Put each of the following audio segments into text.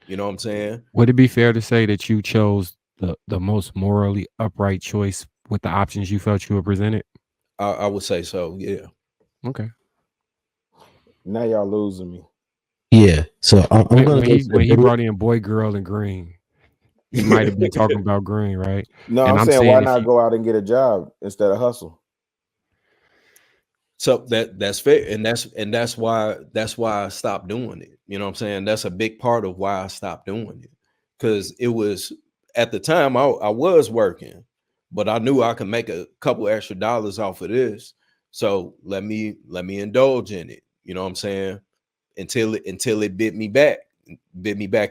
You know what I'm saying? Would it be fair to say that you chose the most morally upright choice with the options you felt you were presented? I would say so. Yeah. Okay. Now y'all losing me. Yeah. So I'm When gonna when go he to the when he middle. brought in boy, girl, and green, he might have been talking about green, right? No, And I'm I'm saying why saying if not you go out and get a job instead of hustle? So that's fair, and that's why I stopped doing it. You know what I'm saying? That's a big part of why I stopped doing it, because it was at the time I was working, but I knew I could make a couple extra dollars off of this. So let me indulge in it. You know what I'm saying? Until it bit me back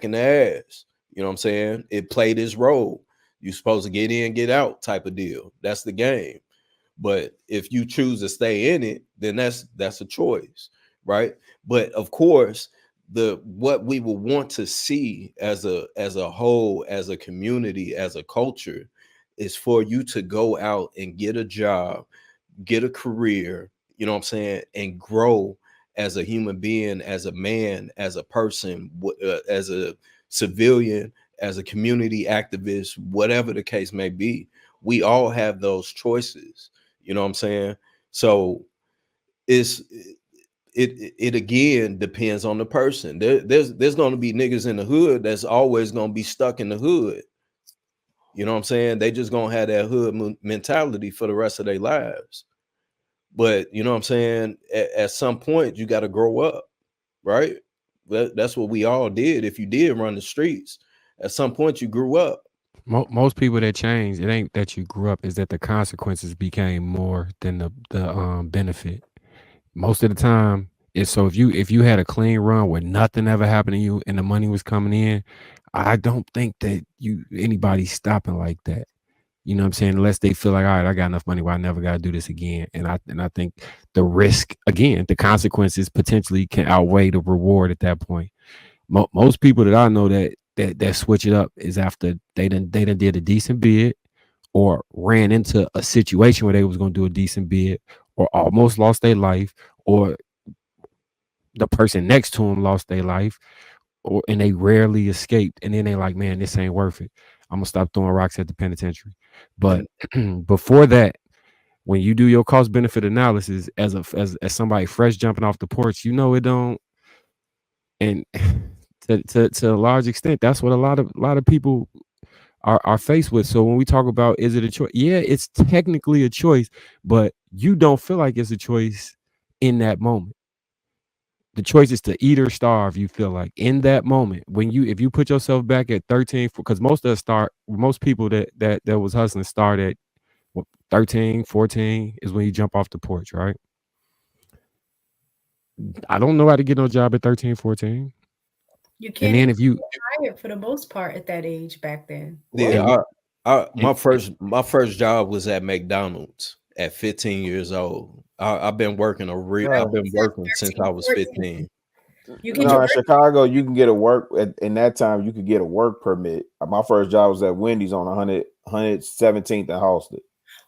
in the ass. You know what I'm saying? It played its role. You supposed to get in, get out type of deal. That's the game. But if you choose to stay in it, then that's a choice, right? But of course, the what we will want to see as a whole, as a community, as a culture, is for you to go out and get a job, get a career, you know what I'm saying, and grow as a human being, as a man, as a person, as a civilian, as a community activist, whatever the case may be. We all have those choices, you know what I'm saying? So it's it again depends on the person. There's going to be niggas in the hood that's always going to be stuck in the hood. You know what I'm saying? They just going to have that hood mentality for the rest of their lives. But you know what I'm saying? At some point, you got to grow up, right? That's what we all did. If you did run the streets, at some point you grew up. most people that change, it ain't that you grew up, is that the consequences became more than the benefit. Most of the time, it's so if you had a clean run where nothing ever happened to you and the money was coming in, I don't think that anybody's stopping like that. You know what I'm saying? Unless they feel like, all right, I got enough money where I never got to do this again. And I think the risk, again, the consequences potentially can outweigh the reward at that point. Most people that I know that switch it up is after they done did a decent bid, or ran into a situation where they was going to do a decent bid, or almost lost their life, or the person next to them lost their life, or and they rarely escaped. And then they like, man, this ain't worth it. I'm gonna stop throwing rocks at the penitentiary. But And before that, when you do your cost benefit analysis as somebody fresh jumping off the porch, it don't. And to a large extent, that's what a lot of people are faced with. So when we talk about, is it a choice? Yeah, it's technically a choice, but you don't feel like it's a choice in that moment. The choice is to eat or starve. You feel like in that moment, if you put yourself back at 13, because most people that was hustling start at what, 13, 14 is when you jump off the porch, right? I don't know how to get no job at 13, 14. You And can't then even if you get hired for the most part at that age back then. yeah, and, my and first job was at McDonald's at 15 years old. I've No, been Except working since 13, I was 14. 15. You get no, your in work. Chicago, you can get a work in that time. You could get a work permit. My first job was at Wendy's on 117th and Halsted.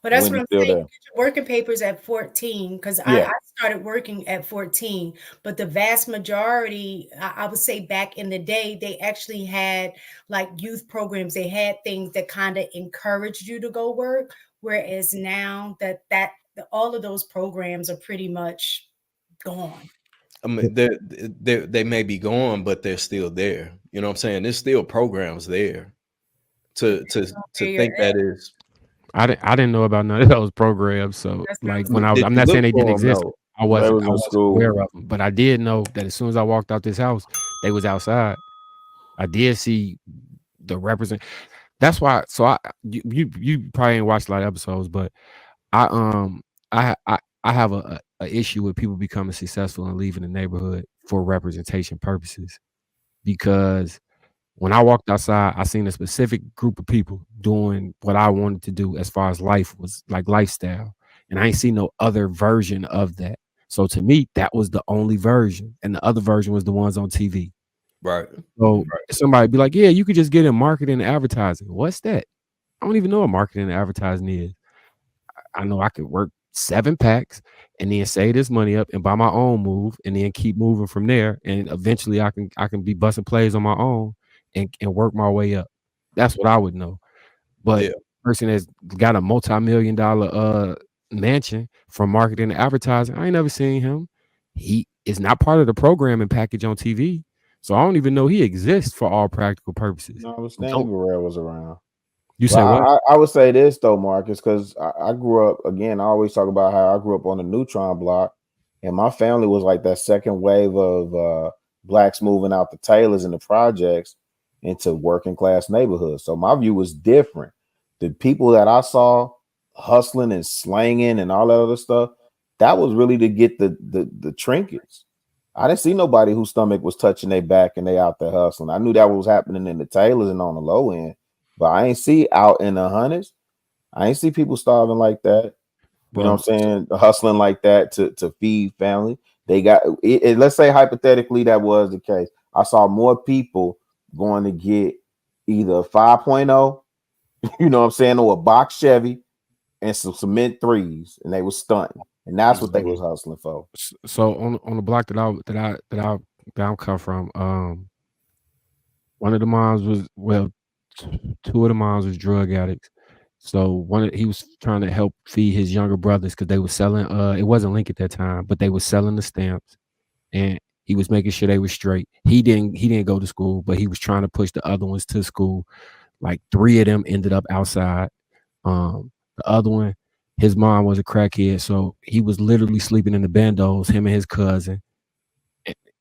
Well, that's what Wendy's I'm still saying. You there. get your working papers at 14 because I, Yeah, I started working at 14. But the vast majority, I would say back in the day, they actually had like youth programs. They had things that kind of encouraged you to go work. Whereas now all of those programs are pretty much gone. I mean, they may be gone, but they're still there. You know what I'm saying? There's still programs there to Depends to on to where you're think that at. is. I didn't know about none of those programs. So That's what I'm like saying. I'm Did you not saying look they didn't for them exist. though? they I was in wasn't school. aware of them, but I did know that as soon as I walked out this house, they was outside. I did see the represent. That's why. So you probably ain't watched a lot of episodes, but I I have a issue with people becoming successful and leaving the neighborhood for representation purposes, because when I walked outside, I seen a specific group of people doing what I wanted to do as far as life was like lifestyle. And I ain't seen no other version of that. So to me, that was the only version. And the other version was the ones on TV. Right. So somebody be like, yeah, you could just get in marketing and advertising. What's that? I don't even know what marketing and advertising is. I know I could work 7 packs and then save this money up and buy my own move and then keep moving from there. And eventually I can be busting plays on my own and work my way up. That's what I would know. But Yeah. person that's got a multi-million-dollar mansion from marketing and advertising, I ain't never seen him. He is not part of the programming package on TV. So I don't even know he exists for all practical purposes. No, I was Danny Burrell was around. You say what? I would say this though, Marcus, because I grew up, again, I always talk about how I grew up on the Neutron block, and my family was like that second wave of blacks moving out the Taylors and the projects into working class neighborhoods. So my view was different. The people that I saw hustling and slanging and all that other stuff, that was really to get the trinkets. I didn't see nobody whose stomach was touching their back and they out there hustling. I knew that was happening in the Taylors and on the low end, but I ain't see out in the hundreds. I ain't see people starving like that. You know what I'm saying? Hustling like that to feed family. They got it, let's say hypothetically that was the case. I saw more people going to get either a 5.0, you know what I'm saying, or a box Chevy and some cement threes, and they was stunting. And that's what they was hustling for. So on the block that I come from, one of the moms was, well, two of the moms was drug addicts. So he was trying to help feed his younger brothers because they were selling. It wasn't Link at that time, but they were selling the stamps, and he was making sure they were straight. He didn't go to school, but he was trying to push the other ones to school. Like 3 of them ended up outside. The other one, his mom was a crackhead, so he was literally sleeping in the bandos, him and his cousin.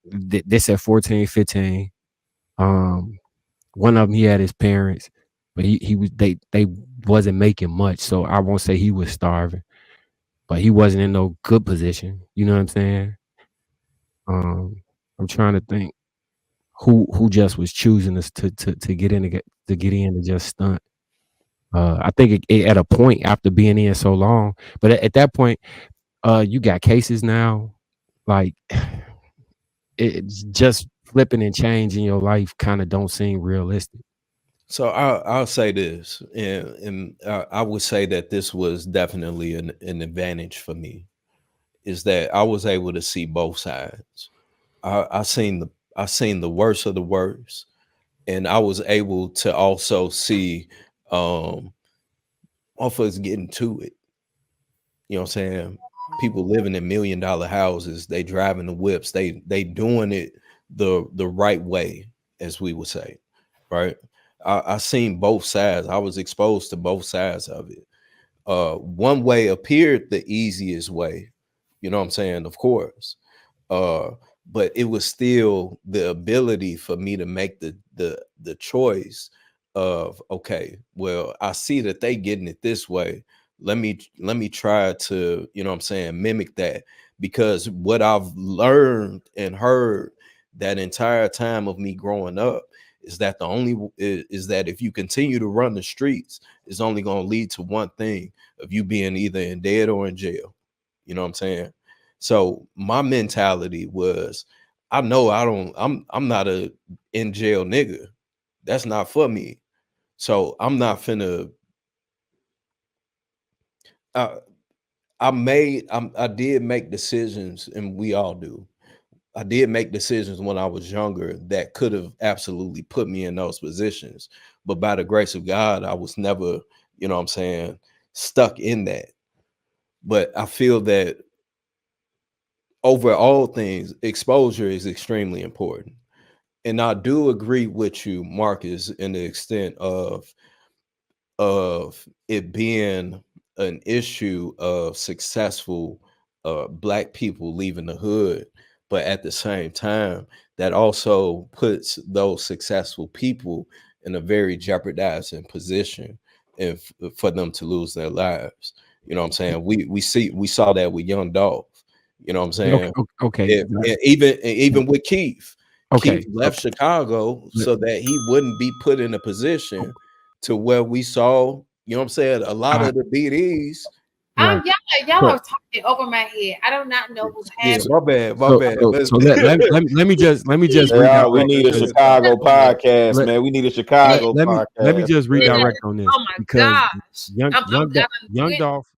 This at 14, 15. One of them, he had his parents, but they wasn't making much, so I won't say he was starving, but he wasn't in no good position. You know what I'm saying? I'm trying to think who just was choosing us to get in to just stunt. I think it at a point after being in so long, but at that point, you got cases now, like it's just flipping and changing your life kind of don't seem realistic. So I'll say this, and I would say that this was definitely an advantage for me, is that I was able to see both sides. I seen the worst of the worst, and I was able to also see motherfuckers getting to it. You know what I'm saying? People living in $1 million houses, they driving the whips, they doing it the right way, as we would say, right? I seen both sides. I was exposed to both sides of it. One way appeared the easiest way, you know what I'm saying? Of course. But it was still the ability for me to make the choice of, okay, well, I see that they getting it this way. Let me try to, you know what I'm saying, mimic that, because what I've learned and heard that entire time of me growing up is that is that if you continue to run the streets, it's only going to lead to one thing, of you being either in dead or in jail. You know what I'm saying? So my mentality was, I know I'm not a in jail nigga. That's not for me. So I'm not finna. I did make decisions, and we all do. I did make decisions when I was younger that could have absolutely put me in those positions. But by the grace of God, I was never, you know what I'm saying, stuck in that. But I feel that over all things, exposure is extremely important. And I do agree with you, Marcus, in the extent of it being an issue of successful black people leaving the hood, but at the same time, that also puts those successful people in a very jeopardizing position if for them to lose their lives. You know what I'm saying? We saw that with Young Dolph. You know what I'm saying? Okay. Even with Keith. Okay. Keith left Chicago so that he wouldn't be put in a position to where we saw, you know what I'm saying, a lot of the BDs. Right. Y'all are talking over my head. I do not know what's happening. Yeah, my bad. So let me just redirect. We need a Chicago podcast, man. We need a Chicago podcast. Let me just redirect on this. Oh my gosh. Young Dolph